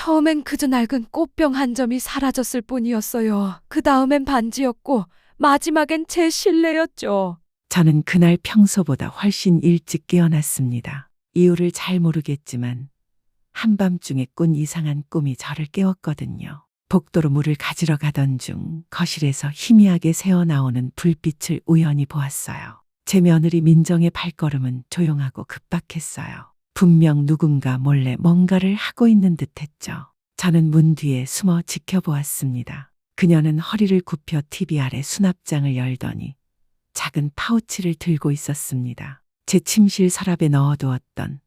처음엔 그저 낡은 꽃병 한 점이 사라졌을 뿐이었어요. 그 다음엔 반지였고 마지막엔 제 실내였죠. 저는 그날 평소보다 훨씬 일찍 깨어났습니다. 이유를 잘 모르겠지만 한밤중에 꾼 이상한 꿈이 저를 깨웠거든요. 복도로 물을 가지러 가던 중 거실에서 희미하게 새어나오는 불빛을 우연히 보았어요. 제 며느리 민정의 발걸음은 조용하고 급박했어요. 분명 누군가 몰래 뭔가를 하고 있는 듯했죠. 저는 문 뒤에 숨어 지켜보았습니다. 그녀는 허리를 굽혀 TV 아래 수납장을 열더니 작은 파우치를 들고 있었습니다. 제 침실 서랍에 넣어두었던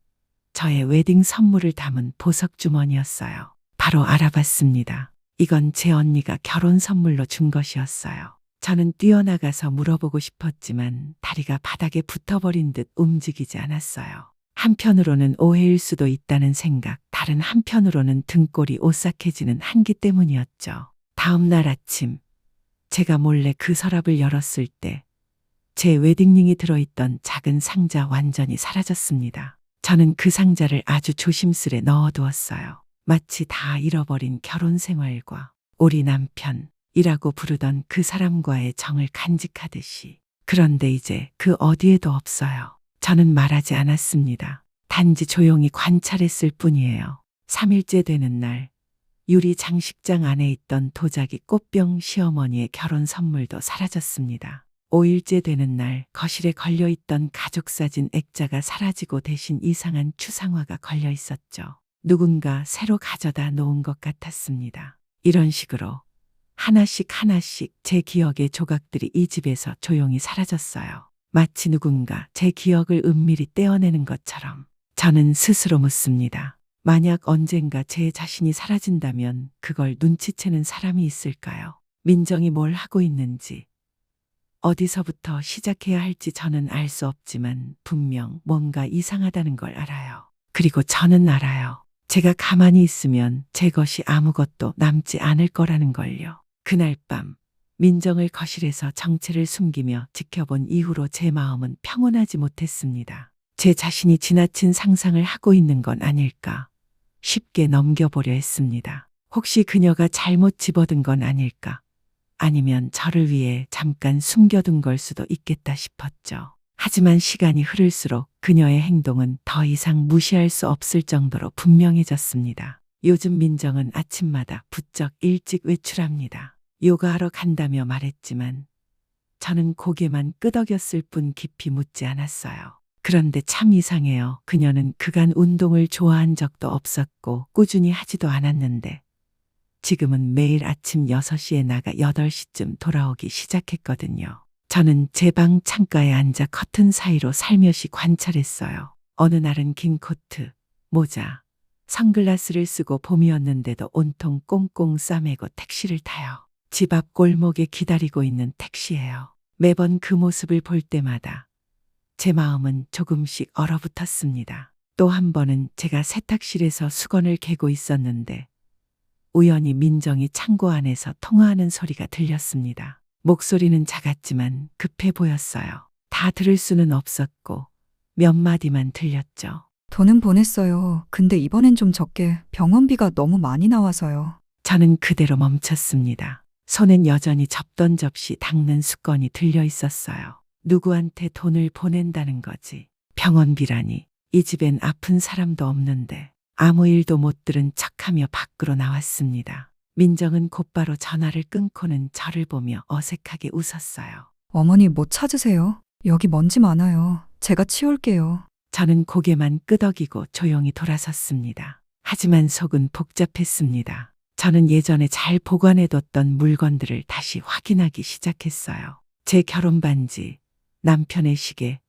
저의 웨딩 선물을 담은 보석 주머니였어요. 바로 알아봤습니다. 이건 제 언니가 결혼 선물로 준 것이었어요. 저는 뛰어나가서 물어보고 싶었지만 다리가 바닥에 붙어버린 듯 움직이지 않았어요. 한편으로는 오해일 수도 있다는 생각, 다른 한편으로는 등골이 오싹해지는 한기 때문이었죠. 다음 날 아침, 제가 몰래 그 서랍을 열었을 때 제 웨딩링이 들어있던 작은 상자 완전히 사라졌습니다. 저는 그 상자를 아주 조심스레 넣어두었어요. 마치 다 잃어버린 결혼 생활과 우리 남편이라고 부르던 그 사람과의 정을 간직하듯이. 그런데 이제 그 어디에도 없어요. 저는 말하지 않았습니다. 단지 조용히 관찰했을 뿐이에요. 3일째 되는 날, 유리 장식장 안에 있던 도자기 꽃병 시어머니의 결혼 선물도 사라졌습니다. 5일째 되는 날, 거실에 걸려있던 가족사진 액자가 사라지고 대신 이상한 추상화가 걸려 있었죠. 누군가 새로 가져다 놓은 것 같았습니다. 이런 식으로 하나씩 제 기억의 조각들이 이 집에서 조용히 사라졌어요. 마치 누군가 제 기억을 은밀히 떼어내는 것처럼. 저는 스스로 묻습니다. 만약 언젠가 제 자신이 사라진다면 그걸 눈치채는 사람이 있을까요? 민정이 뭘 하고 있는지, 어디서부터 시작해야 할지 저는 알 수 없지만 분명 뭔가 이상하다는 걸 알아요. 그리고 저는 알아요. 제가 가만히 있으면 제 것이 아무것도 남지 않을 거라는 걸요. 그날 밤, 민정을 거실에서 정체를 숨기며 지켜본 이후로 제 마음은 평온하지 못했습니다. 제 자신이 지나친 상상을 하고 있는 건 아닐까 쉽게 넘겨보려 했습니다. 혹시 그녀가 잘못 집어든 건 아닐까? 아니면 저를 위해 잠깐 숨겨둔 걸 수도 있겠다 싶었죠. 하지만 시간이 흐를수록 그녀의 행동은 더 이상 무시할 수 없을 정도로 분명해졌습니다. 요즘 민정은 아침마다 부쩍 일찍 외출합니다. 요가하러 간다며 말했지만 저는 고개만 끄덕였을 뿐 깊이 묻지 않았어요. 그런데 참 이상해요. 그녀는 그간 운동을 좋아한 적도 없었고 꾸준히 하지도 않았는데 지금은 매일 아침 6시에 나가 8시쯤 돌아오기 시작했거든요. 저는 제 방 창가에 앉아 커튼 사이로 살며시 관찰했어요. 어느 날은 긴 코트, 모자, 선글라스를 쓰고 봄이었는데도 온통 꽁꽁 싸매고 택시를 타요. 집 앞 골목에 기다리고 있는 택시예요. 매번 그 모습을 볼 때마다 제 마음은 조금씩 얼어붙었습니다. 또 한 번은 제가 세탁실에서 수건을 개고 있었는데 우연히 민정이 창고 안에서 통화하는 소리가 들렸습니다. 목소리는 작았지만 급해 보였어요. 다 들을 수는 없었고 몇 마디만 들렸죠. 돈은 보냈어요. 근데 이번엔 좀 적게. 병원비가 너무 많이 나와서요. 저는 그대로 멈췄습니다. 손엔 여전히 접던 접시 닦는 습관이 들려 있었어요. 누구한테 돈을 보낸다는 거지. 병원비라니. 이 집엔 아픈 사람도 없는데. 아무 일도 못 들은 척하며 밖으로 나왔습니다. 민정은 곧바로 전화를 끊고는 저를 보며 어색하게 웃었어요. 어머니 뭐 찾으세요? 여기 먼지 많아요. 제가 치울게요. 저는 고개만 끄덕이고 조용히 돌아섰습니다. 하지만 속은 복잡했습니다. 저는 예전에 잘 보관해뒀던 물건들을 다시 확인하기 시작했어요. 제 결혼 반지, 남편의 시계,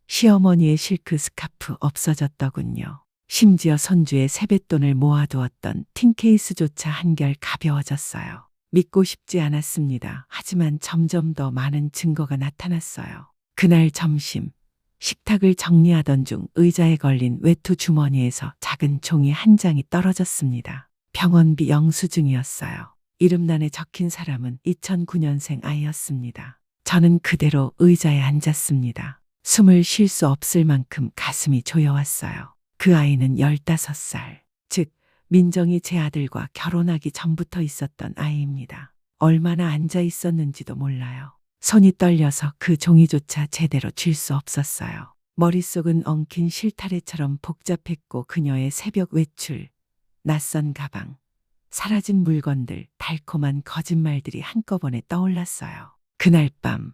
시어머니의 실크 스카프 없어졌더군요. 심지어 손주의 세뱃돈을 모아두었던 틴케이스조차 한결 가벼워졌어요. 믿고 싶지 않았습니다. 하지만 점점 더 많은 증거가 나타났어요. 그날 점심, 식탁을 정리하던 중 의자에 걸린 외투 주머니에서 작은 종이 한 장이 떨어졌습니다. 병원비 영수증이었어요. 이름란에 적힌 사람은 2009년생 아이였습니다. 저는 그대로 의자에 앉았습니다. 숨을 쉴 수 없을 만큼 가슴이 조여왔어요. 그 아이는 15살, 즉 민정이 제 아들과 결혼하기 전부터 있었던 아이입니다. 얼마나 앉아 있었는지도 몰라요. 손이 떨려서 그 종이조차 제대로 쥘 수 없었어요. 머릿속은 엉킨 실타래처럼 복잡했고 그녀의 새벽 외출, 낯선 가방, 사라진 물건들, 달콤한 거짓말들이 한꺼번에 떠올랐어요. 그날 밤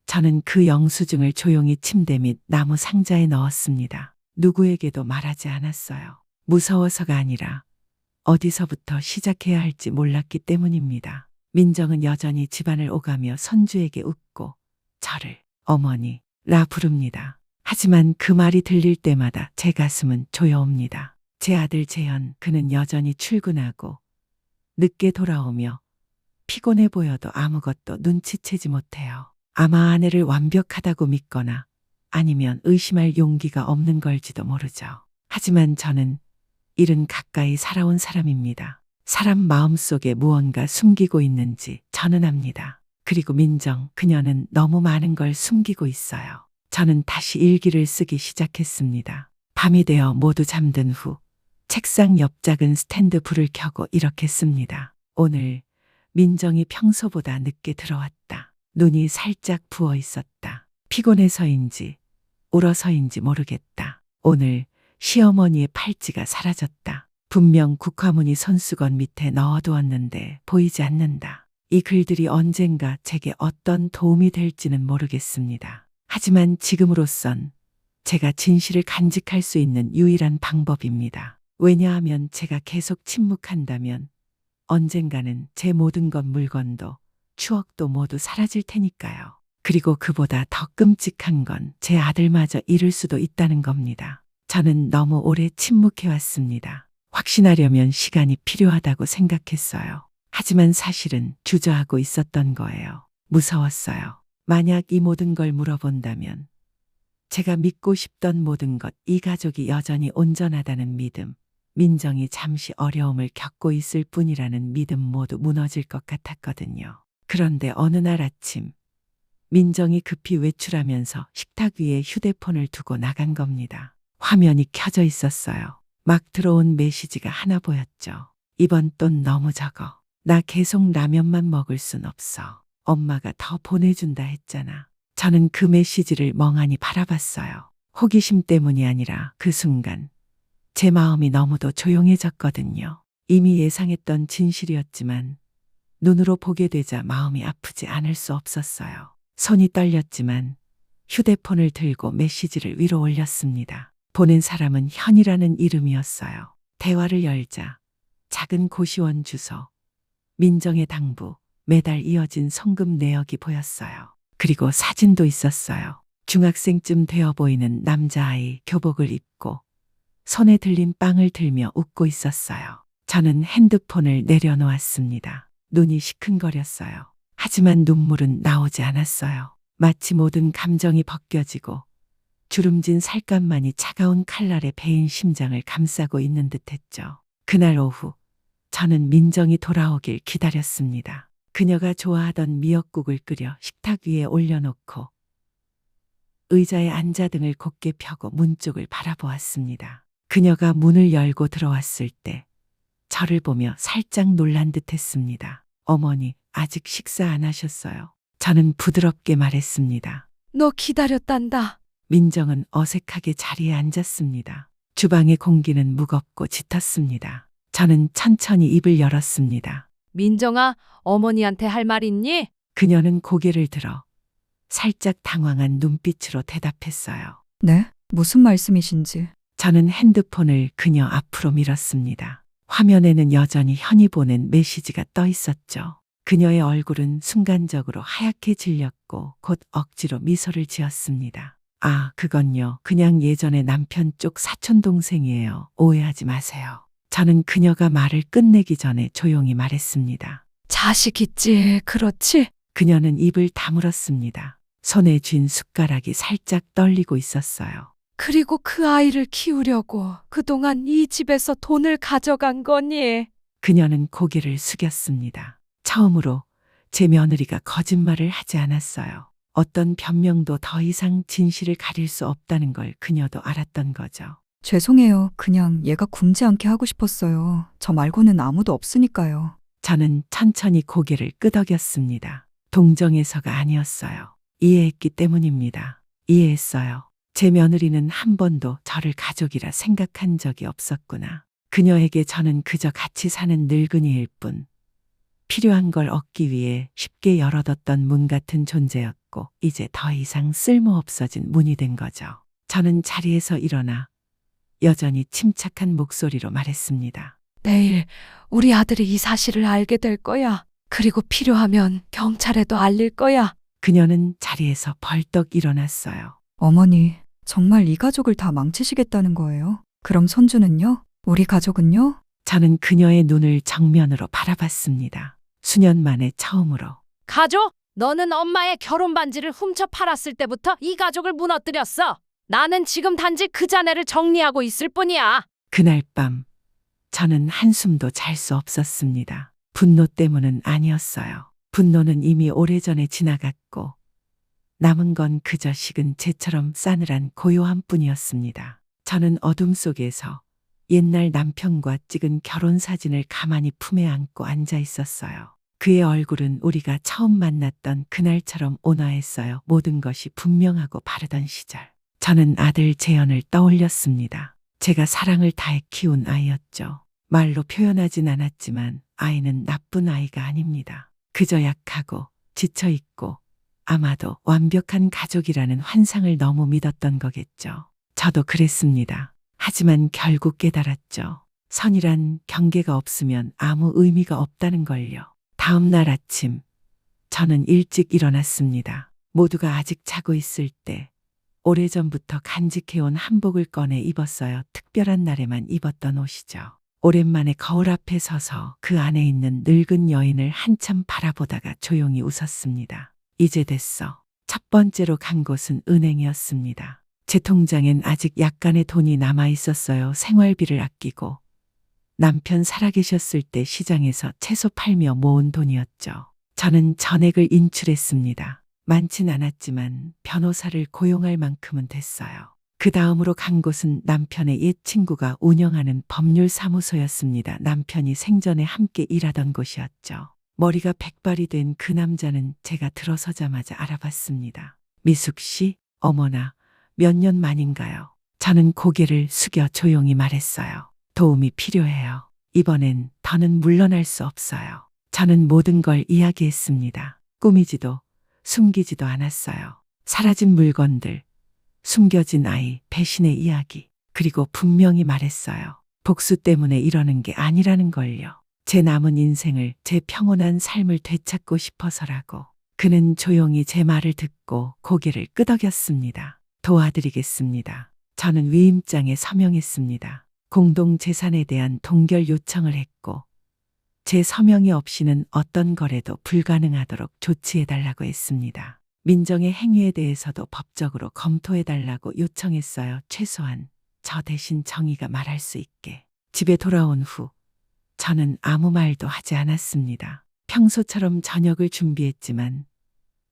저는 그 영수증을 조용히 침대 밑 나무 상자에 넣었습니다. 누구에게도 말하지 않았어요. 무서워서가 아니라 어디서부터 시작해야 할지 몰랐기 때문입니다. 민정은 여전히 집안을 오가며 손주에게 웃고 저를 어머니라 부릅니다. 하지만 그 말이 들릴 때마다 제 가슴은 조여옵니다. 제 아들 재현, 그는 여전히 출근하고 늦게 돌아오며 피곤해 보여도 아무것도 눈치채지 못해요. 아마 아내를 완벽하다고 믿거나 아니면 의심할 용기가 없는 걸지도 모르죠. 하지만 저는 일은 가까이 살아온 사람입니다. 사람 마음속에 무언가 숨기고 있는지 저는 압니다. 그리고 민정, 그녀는 너무 많은 걸 숨기고 있어요. 저는 다시 일기를 쓰기 시작했습니다. 밤이 되어 모두 잠든 후 책상 옆 작은 스탠드 불을 켜고 이렇게 씁니다. 오늘 민정이 평소보다 늦게 들어왔다. 눈이 살짝 부어 있었다. 피곤해서인지 울어서인지 모르겠다. 오늘 시어머니의 팔찌가 사라졌다. 분명 국화무늬 손수건 밑에 넣어두었는데 보이지 않는다. 이 글들이 언젠가 제게 어떤 도움이 될지는 모르겠습니다. 하지만 지금으로선 제가 진실을 간직할 수 있는 유일한 방법입니다. 왜냐하면 제가 계속 침묵한다면 언젠가는 제 모든 것, 물건도 추억도 모두 사라질 테니까요. 그리고 그보다 더 끔찍한 건 제 아들마저 잃을 수도 있다는 겁니다. 저는 너무 오래 침묵해왔습니다. 확신하려면 시간이 필요하다고 생각했어요. 하지만 사실은 주저하고 있었던 거예요. 무서웠어요. 만약 이 모든 걸 물어본다면 제가 믿고 싶던 모든 것, 이 가족이 여전히 온전하다는 믿음, 민정이 잠시 어려움을 겪고 있을 뿐이라는 믿음 모두 무너질 것 같았거든요. 그런데 어느 날 아침 민정이 급히 외출하면서 식탁 위에 휴대폰을 두고 나간 겁니다. 화면이 켜져 있었어요. 막 들어온 메시지가 하나 보였죠. 이번 돈 너무 적어. 나 계속 라면만 먹을 순 없어. 엄마가 더 보내준다 했잖아. 저는 그 메시지를 멍하니 바라봤어요. 호기심 때문이 아니라 그 순간 제 마음이 너무도 조용해졌거든요. 이미 예상했던 진실이었지만 눈으로 보게 되자 마음이 아프지 않을 수 없었어요. 손이 떨렸지만 휴대폰을 들고 메시지를 위로 올렸습니다. 보낸 사람은 현이라는 이름이었어요. 대화를 열자 작은 고시원 주소, 민정의 당부, 매달 이어진 송금 내역이 보였어요. 그리고 사진도 있었어요. 중학생쯤 되어 보이는 남자아이, 교복을 입고 손에 들린 빵을 들며 웃고 있었어요. 저는 핸드폰을 내려놓았습니다. 눈이 시큰거렸어요. 하지만 눈물은 나오지 않았어요. 마치 모든 감정이 벗겨지고 주름진 살갗만이 차가운 칼날에 베인 심장을 감싸고 있는 듯했죠. 그날 오후 저는 민정이 돌아오길 기다렸습니다. 그녀가 좋아하던 미역국을 끓여 식탁 위에 올려놓고 의자에 앉아 등을 곧게 펴고 문 쪽을 바라보았습니다. 그녀가 문을 열고 들어왔을 때 저를 보며 살짝 놀란 듯했습니다. 어머니, 아직 식사 안 하셨어요? 저는 부드럽게 말했습니다. 너 기다렸단다. 민정은 어색하게 자리에 앉았습니다. 주방의 공기는 무겁고 짙었습니다. 저는 천천히 입을 열었습니다. 민정아, 어머니한테 할 말 있니? 그녀는 고개를 들어 살짝 당황한 눈빛으로 대답했어요. 네? 무슨 말씀이신지. 저는 핸드폰을 그녀 앞으로 밀었습니다. 화면에는 여전히 현이 보낸 메시지가 떠 있었죠. 그녀의 얼굴은 순간적으로 하얗게 질렸고 곧 억지로 미소를 지었습니다. 아, 그건요. 그냥 예전에 남편 쪽 사촌동생이에요. 오해하지 마세요. 저는 그녀가 말을 끝내기 전에 조용히 말했습니다. 자식 있지, 그렇지? 그녀는 입을 다물었습니다. 손에 쥔 숟가락이 살짝 떨리고 있었어요. 그리고 그 아이를 키우려고 그동안 이 집에서 돈을 가져간 거니? 그녀는 고개를 숙였습니다. 처음으로 제 며느리가 거짓말을 하지 않았어요. 어떤 변명도 더 이상 진실을 가릴 수 없다는 걸 그녀도 알았던 거죠. 죄송해요. 그냥 얘가 굶지 않게 하고 싶었어요. 저 말고는 아무도 없으니까요. 저는 천천히 고개를 끄덕였습니다. 동정에서가 아니었어요. 이해했기 때문입니다. 이해했어요. 제 며느리는 한 번도 저를 가족이라 생각한 적이 없었구나. 그녀에게 저는 그저 같이 사는 늙은이일 뿐, 필요한 걸 얻기 위해 쉽게 열어뒀던 문 같은 존재였고, 이제 더 이상 쓸모없어진 문이 된 거죠. 저는 자리에서 일어나 여전히 침착한 목소리로 말했습니다. 내일 우리 아들이 이 사실을 알게 될 거야. 그리고 필요하면 경찰에도 알릴 거야. 그녀는 자리에서 벌떡 일어났어요. 어머니, 정말 이 가족을 다 망치시겠다는 거예요? 그럼 손주는요? 우리 가족은요? 저는 그녀의 눈을 정면으로 바라봤습니다. 수년 만에 처음으로. 가족? 너는 엄마의 결혼 반지를 훔쳐 팔았을 때부터 이 가족을 무너뜨렸어. 나는 지금 단지 그 자네를 정리하고 있을 뿐이야. 그날 밤 저는 한숨도 잘 수 없었습니다. 분노 때문은 아니었어요. 분노는 이미 오래전에 지나갔고 남은 건 그저 식은 재처럼 싸늘한 고요함 뿐이었습니다. 저는 어둠 속에서 옛날 남편과 찍은 결혼 사진을 가만히 품에 안고 앉아 있었어요. 그의 얼굴은 우리가 처음 만났던 그날처럼 온화했어요. 모든 것이 분명하고 바르던 시절. 저는 아들 재현을 떠올렸습니다. 제가 사랑을 다해 키운 아이였죠. 말로 표현하진 않았지만 아이는 나쁜 아이가 아닙니다. 그저 약하고 지쳐있고 아마도 완벽한 가족이라는 환상을 너무 믿었던 거겠죠. 저도 그랬습니다. 하지만 결국 깨달았죠. 선이란 경계가 없으면 아무 의미가 없다는 걸요. 다음 날 아침, 저는 일찍 일어났습니다. 모두가 아직 자고 있을 때 오래전부터 간직해온 한복을 꺼내 입었어요. 특별한 날에만 입었던 옷이죠. 오랜만에 거울 앞에 서서 그 안에 있는 늙은 여인을 한참 바라보다가 조용히 웃었습니다. 이제 됐어. 첫 번째로 간 곳은 은행이었습니다. 제 통장엔 아직 약간의 돈이 남아 있었어요. 생활비를 아끼고 남편 살아계셨을 때 시장에서 채소 팔며 모은 돈이었죠. 저는 전액을 인출했습니다. 많진 않았지만 변호사를 고용할 만큼은 됐어요. 그 다음으로 간 곳은 남편의 옛 친구가 운영하는 법률사무소였습니다. 남편이 생전에 함께 일하던 곳이었죠. 머리가 백발이 된 그 남자는 제가 들어서자마자 알아봤습니다. 미숙 씨, 어머나, 몇 년 만인가요? 저는 고개를 숙여 조용히 말했어요. 도움이 필요해요. 이번엔 더는 물러날 수 없어요. 저는 모든 걸 이야기했습니다. 꾸미지도 숨기지도 않았어요. 사라진 물건들, 숨겨진 아이, 배신의 이야기. 그리고 분명히 말했어요. 복수 때문에 이러는 게 아니라는 걸요. 제 남은 인생을, 제 평온한 삶을 되찾고 싶어서라고. 그는 조용히 제 말을 듣고 고개를 끄덕였습니다. 도와드리겠습니다. 저는 위임장에 서명했습니다. 공동재산에 대한 동결 요청을 했고 제 서명이 없이는 어떤 거래도 불가능하도록 조치해달라고 했습니다. 민정의 행위에 대해서도 법적으로 검토해달라고 요청했어요. 최소한 저 대신 정의가 말할 수 있게. 집에 돌아온 후 저는 아무 말도 하지 않았습니다. 평소처럼 저녁을 준비했지만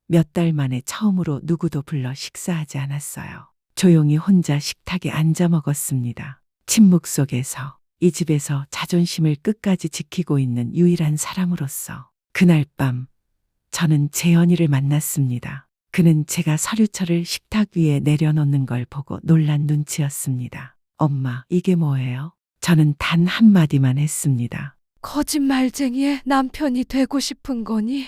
몇 달 만에 처음으로 누구도 불러 식사하지 않았어요. 조용히 혼자 식탁에 앉아 먹었습니다. 침묵 속에서 이 집에서 자존심을 끝까지 지키고 있는 유일한 사람으로서 그날 밤 저는 재현이를 만났습니다. 그는 제가 서류철을 식탁 위에 내려놓는 걸 보고 놀란 눈치였습니다. 엄마, 이게 뭐예요? 저는 단 한마디만 했습니다. 거짓말쟁이의 남편이 되고 싶은 거니?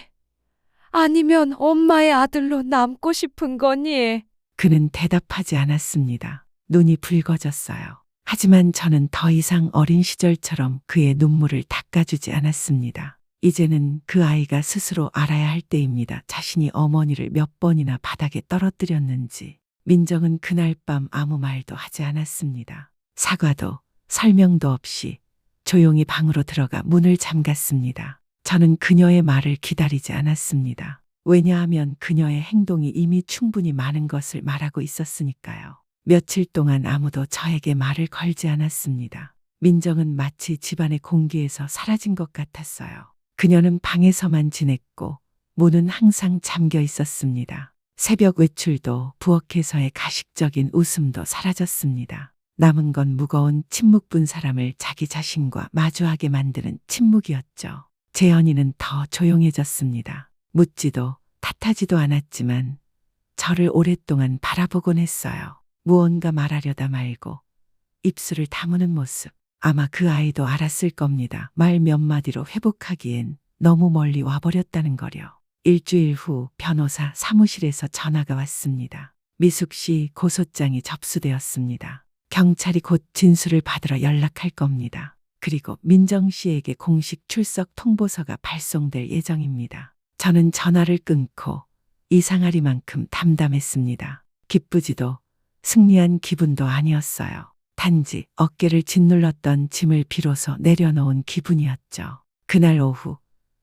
아니면 엄마의 아들로 남고 싶은 거니? 그는 대답하지 않았습니다. 눈이 붉어졌어요. 하지만 저는 더 이상 어린 시절처럼 그의 눈물을 닦아주지 않았습니다. 이제는 그 아이가 스스로 알아야 할 때입니다. 자신이 어머니를 몇 번이나 바닥에 떨어뜨렸는지. 민정은 그날 밤 아무 말도 하지 않았습니다. 사과도 설명도 없이 조용히 방으로 들어가 문을 잠갔습니다. 저는 그녀의 말을 기다리지 않았습니다. 왜냐하면 그녀의 행동이 이미 충분히 많은 것을 말하고 있었으니까요. 며칠 동안 아무도 저에게 말을 걸지 않았습니다. 민정은 마치 집안의 공기에서 사라진 것 같았어요. 그녀는 방에서만 지냈고 문은 항상 잠겨 있었습니다. 새벽 외출도 부엌에서의 가식적인 웃음도 사라졌습니다. 남은 건 무거운 침묵분 사람을 자기 자신과 마주하게 만드는 침묵이었죠. 재현이는 더 조용해졌습니다. 묻지도 탓하지도 않았지만 저를 오랫동안 바라보곤 했어요. 무언가 말하려다 말고 입술을 다무는 모습. 아마 그 아이도 알았을 겁니다. 말 몇 마디로 회복하기엔 너무 멀리 와버렸다는 거려. 일주일 후 변호사 사무실에서 전화가 왔습니다. 미숙 씨 고소장이 접수되었습니다. 경찰이 곧 진술을 받으러 연락할 겁니다. 그리고 민정 씨에게 공식 출석 통보서가 발송될 예정입니다. 저는 전화를 끊고 이상하리만큼 담담했습니다. 기쁘지도 승리한 기분도 아니었어요. 단지 어깨를 짓눌렀던 짐을 비로소 내려놓은 기분이었죠. 그날 오후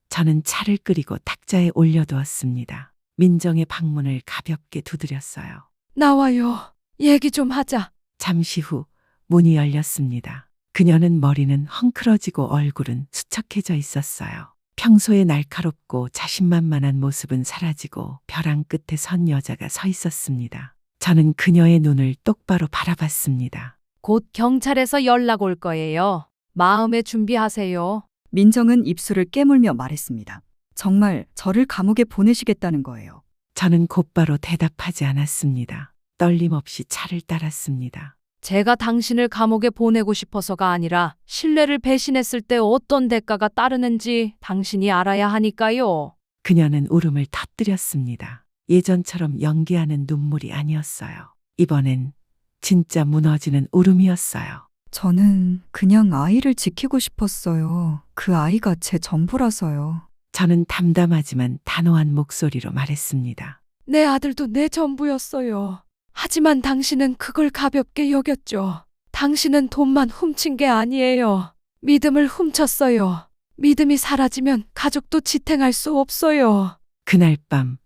저는 차를 끓이고 탁자에 올려두었습니다. 민정의 방문을 가볍게 두드렸어요. 나와요. 얘기 좀 하자. 잠시 후 문이 열렸습니다. 그녀는 머리는 헝클어지고 얼굴은 수척해져 있었어요. 평소에 날카롭고 자신만만한 모습은 사라지고 벼랑 끝에 선 여자가 서 있었습니다. 저는 그녀의 눈을 똑바로 바라봤습니다. 곧 경찰에서 연락 올 거예요. 마음의 준비하세요. 민정은 입술을 깨물며 말했습니다. 정말 저를 감옥에 보내시겠다는 거예요. 저는 곧바로 대답하지 않았습니다. 떨림 없이 차를 따랐습니다. 제가 당신을 감옥에 보내고 싶어서가 아니라 신뢰를 배신했을 때 어떤 대가가 따르는지 당신이 알아야 하니까요. 그녀는 울음을 터뜨렸습니다. 예전처럼 연기하는 눈물이 아니었어요. 이번엔 진짜 무너지는 울음이었어요. 저는 그냥 아이를 지키고 싶었어요. 그 아이가 제 전부라서요. 저는 담담하지만 단호한 목소리로 말했습니다. 내 아들도 내 전부였어요. 하지만 당신은 그걸 가볍게 여겼죠. 당신은 돈만 훔친 게 아니에요. 믿음을 훔쳤어요. 믿음이 사라지면 가족도 지탱할 수 없어요. 그날 밤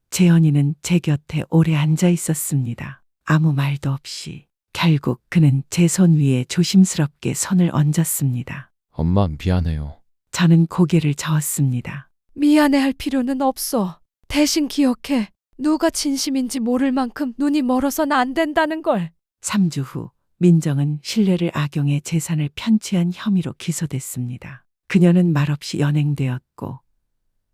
재현이는 제 곁에 오래 앉아 있었습니다. 아무 말도 없이. 결국 그는 제 손 위에 조심스럽게 손을 얹었습니다. 엄마 미안해요. 저는 고개를 저었습니다. 미안해할 필요는 없어. 대신 기억해. 누가 진심인지 모를 만큼 눈이 멀어선 안 된다는 걸. 3주 후 민정은 신뢰를 악용해 재산을 편취한 혐의로 기소됐습니다. 그녀는 말없이 연행되었고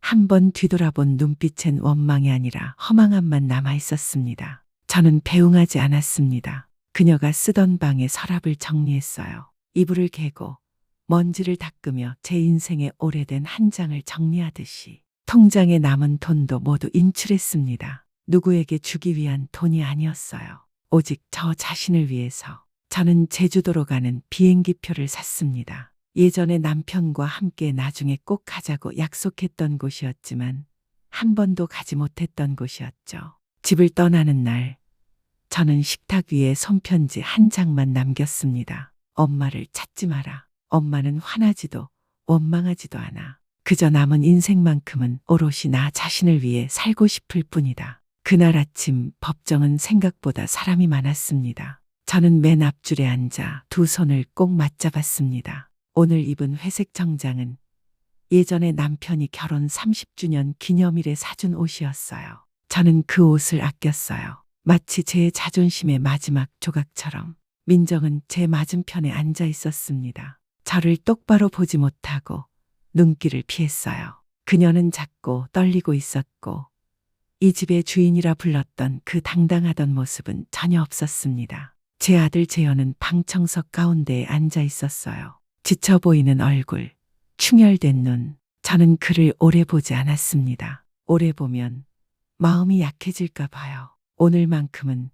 한 번 뒤돌아본 눈빛엔 원망이 아니라 허망함만 남아 있었습니다. 저는 배웅하지 않았습니다. 그녀가 쓰던 방에 서랍을 정리했어요. 이불을 개고 먼지를 닦으며 제 인생의 오래된 한 장을 정리하듯이 통장에 남은 돈도 모두 인출했습니다. 누구에게 주기 위한 돈이 아니었어요. 오직 저 자신을 위해서. 저는 제주도로 가는 비행기표를 샀습니다. 예전에 남편과 함께 나중에 꼭 가자고 약속했던 곳이었지만 한 번도 가지 못했던 곳이었죠. 집을 떠나는 날 저는 식탁 위에 손편지 한 장만 남겼습니다. 엄마를 찾지 마라. 엄마는 화나지도 원망하지도 않아. 그저 남은 인생만큼은 오롯이 나 자신을 위해 살고 싶을 뿐이다. 그날 아침 법정은 생각보다 사람이 많았습니다. 저는 맨 앞줄에 앉아 두 손을 꼭 맞잡았습니다. 오늘 입은 회색 정장은 예전에 남편이 결혼 30주년 기념일에 사준 옷이었어요. 저는 그 옷을 아꼈어요. 마치 제 자존심의 마지막 조각처럼. 민정은 제 맞은편에 앉아 있었습니다. 저를 똑바로 보지 못하고 눈길을 피했어요. 그녀는 작고 떨리고 있었고 이 집의 주인이라 불렀던 그 당당하던 모습은 전혀 없었습니다. 제 아들 재현은 방청석 가운데에 앉아 있었어요. 지쳐 보이는 얼굴, 충혈된 눈. 저는 그를 오래 보지 않았습니다. 오래 보면 마음이 약해질까 봐요. 오늘만큼은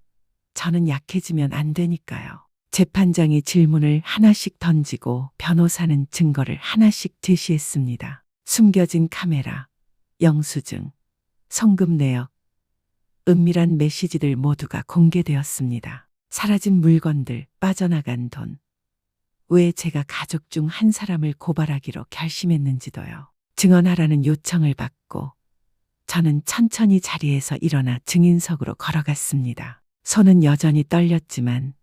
저는 약해지면 안 되니까요. 재판장이 질문을 하나씩 던지고 변호사는 증거를 하나씩 제시했습니다. 숨겨진 카메라, 영수증, 송금 내역, 은밀한 메시지들 모두가 공개되었습니다. 사라진 물건들, 빠져나간 돈. 왜 제가 가족 중 한 사람을 고발하기로 결심했는지도요. 증언하라는 요청을 받고 저는 천천히 자리에서 일어나 증인석으로 걸어갔습니다. 손은 여전히 떨렸지만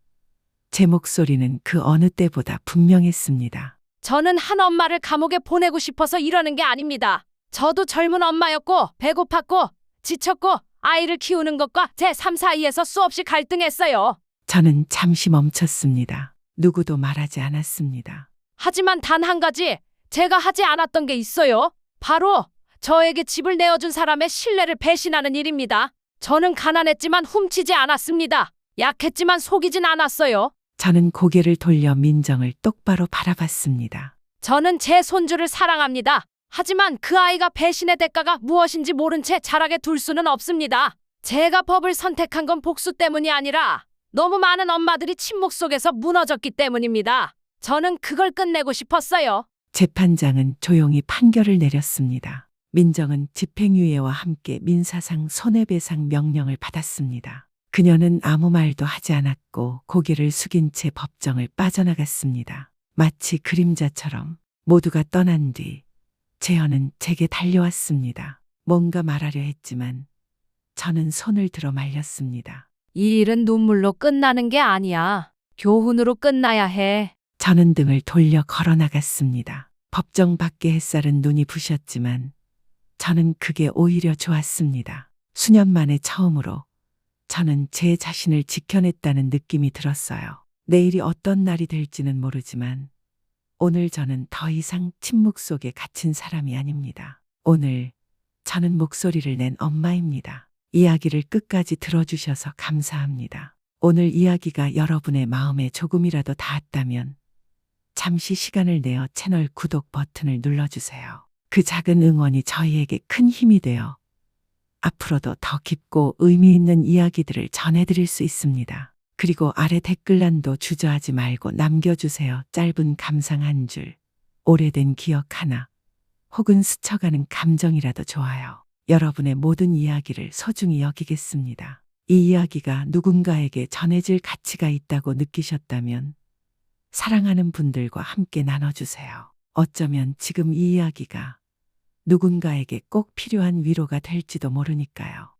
제 목소리는 그 어느 때보다 분명했습니다. 저는 한 엄마를 감옥에 보내고 싶어서 이러는 게 아닙니다. 저도 젊은 엄마였고 배고팠고 지쳤고 아이를 키우는 것과 제 삶 사이에서 수없이 갈등했어요. 저는 잠시 멈췄습니다. 누구도 말하지 않았습니다. 하지만 단 한 가지 제가 하지 않았던 게 있어요. 바로 저에게 집을 내어준 사람의 신뢰를 배신하는 일입니다. 저는 가난했지만 훔치지 않았습니다. 약했지만 속이진 않았어요. 저는 고개를 돌려 민정을 똑바로 바라봤습니다. 저는 제 손주를 사랑합니다. 하지만 그 아이가 배신의 대가가 무엇인지 모른 채 자라게 둘 수는 없습니다. 제가 법을 선택한 건 복수 때문이 아니라 너무 많은 엄마들이 침묵 속에서 무너졌기 때문입니다. 저는 그걸 끝내고 싶었어요. 재판장은 조용히 판결을 내렸습니다. 민정은 집행유예와 함께 민사상 손해배상 명령을 받았습니다. 그녀는 아무 말도 하지 않았고 고개를 숙인 채 법정을 빠져나갔습니다. 마치 그림자처럼 모두가 떠난 뒤 재현은 제게 달려왔습니다. 뭔가 말하려 했지만 저는 손을 들어 말렸습니다. 이 일은 눈물로 끝나는 게 아니야. 교훈으로 끝나야 해. 저는 등을 돌려 걸어 나갔습니다. 법정 밖의 햇살은 눈이 부셨지만 저는 그게 오히려 좋았습니다. 수년 만에 처음으로 저는 제 자신을 지켜냈다는 느낌이 들었어요. 내일이 어떤 날이 될지는 모르지만 오늘 저는 더 이상 침묵 속에 갇힌 사람이 아닙니다. 오늘 저는 목소리를 낸 엄마입니다. 이야기를 끝까지 들어주셔서 감사합니다. 오늘 이야기가 여러분의 마음에 조금이라도 닿았다면 잠시 시간을 내어 채널 구독 버튼을 눌러주세요. 그 작은 응원이 저희에게 큰 힘이 되어 앞으로도 더 깊고 의미 있는 이야기들을 전해드릴 수 있습니다. 그리고 아래 댓글란도 주저하지 말고 남겨주세요. 짧은 감상 한 줄, 오래된 기억 하나, 혹은 스쳐가는 감정이라도 좋아요. 여러분의 모든 이야기를 소중히 여기겠습니다. 이 이야기가 누군가에게 전해질 가치가 있다고 느끼셨다면 사랑하는 분들과 함께 나눠주세요. 어쩌면 지금 이 이야기가 누군가에게 꼭 필요한 위로가 될지도 모르니까요.